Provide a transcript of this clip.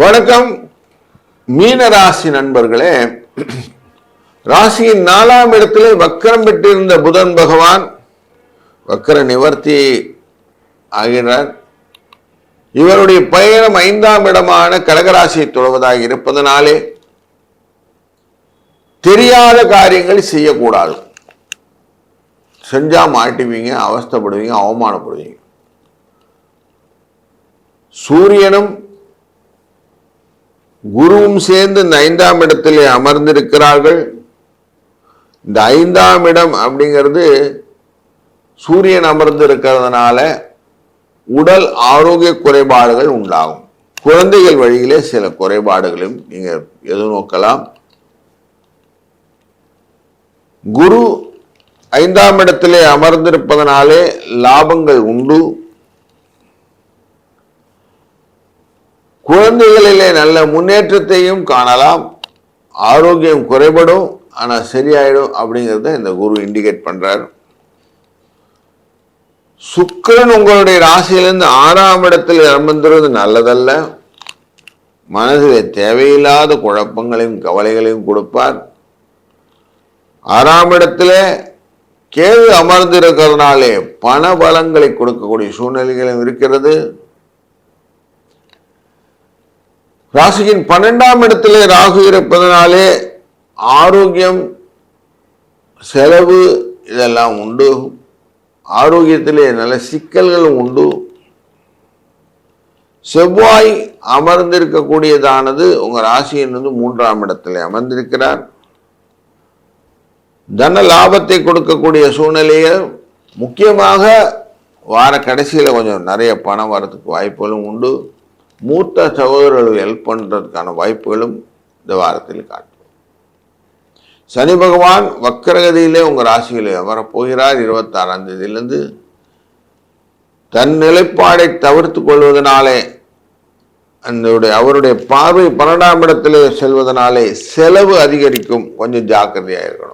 வணக்கம் மீன ராசி நண்பர்களே. ராசியின் 4ஆம் இடத்திலே வக்கரம் பெற்றிருந்த புதன் பகவான் வக்கர நிவர்த்தி ஆகிறார். இவருடைய பயணம் 5ஆம் இடமான கடகராசியை தொடுவதாக இருப்பதனாலே தெரியாத காரியங்கள் செய்யக்கூடாது. செஞ்சா மாட்டுவீங்க, அவஸ்தைப்படுவீங்க, அவமானப்படுவீங்க. சூரியனும் குருவும் சேர்ந்து இந்த 5ஆம் இடத்திலே அமர்ந்திருக்கிறார்கள். இந்த 5ஆம் இடம் அப்படிங்கிறது சூரியன் அமர்ந்து இருக்கிறதுனால உடல் ஆரோக்கிய குறைபாடுகள் உண்டாகும். குழந்தைகள் வழியிலே சில குறைபாடுகளையும் நீங்க எதிர்நோக்கலாம். குரு 5ஆம் இடத்திலே அமர்ந்திருப்பதனாலே லாபங்கள் உண்டு. குழந்தைகளிலே நல்ல முன்னேற்றத்தையும் காணலாம். ஆரோக்கியம் குறைபடும், ஆனால் சரியாயிடும் அப்படிங்கிறத இந்த குரு இண்டிகேட் பண்றார். சுக்கிரன் உங்களுடைய ராசியிலிருந்து 6ஆம் இடத்தில் அமர்ந்திருவது நல்லதல்ல. மனதிலே தேவையில்லாத குழப்பங்களையும் கவலைகளையும் கொடுப்பார். 6ஆம் இடத்திலே கேது அமர்ந்திருக்கிறதுனாலே பண பலங்களை கொடுக்கக்கூடிய சூழ்நிலைகளும் இருக்கிறது. ராசியின் 12ஆம் இடத்திலே ராகு இருப்பதனாலே ஆரோக்கியம், செலவு இதெல்லாம் உண்டு. ஆரோக்கியத்திலே நல்ல சிக்கல்களும் உண்டு. செவ்வாய் அமர்ந்திருக்கக்கூடியதானது உங்க ராசியிலிருந்து 3ஆம் இடத்திலே அமர்ந்திருக்கிறார். தன லாபத்தை கொடுக்கக்கூடிய சூழ்நிலையில் முக்கியமாக வார கடைசியில் கொஞ்சம் நிறைய பணம் வரதுக்கு வாய்ப்புகளும் உண்டு. மூத்த சகோதரர்களுக்கு ஹெல்ப் பண்றதுக்கான வாய்ப்புகளும் இந்த வாரத்தில் காட்டும். சனி பகவான் வக்கரகதியிலே உங்க ராசியிலே வரப்போகிறார். 26ஆம் தேதியிலிருந்து தன் நிலைப்பாடை தவிர்த்து கொள்வதனாலே அவருடைய பார்வை 12ஆம் இடத்திலே செல்வதனாலே செலவு அதிகரிக்கும். கொஞ்சம் ஜாக்கிரதையாக இருக்கணும்.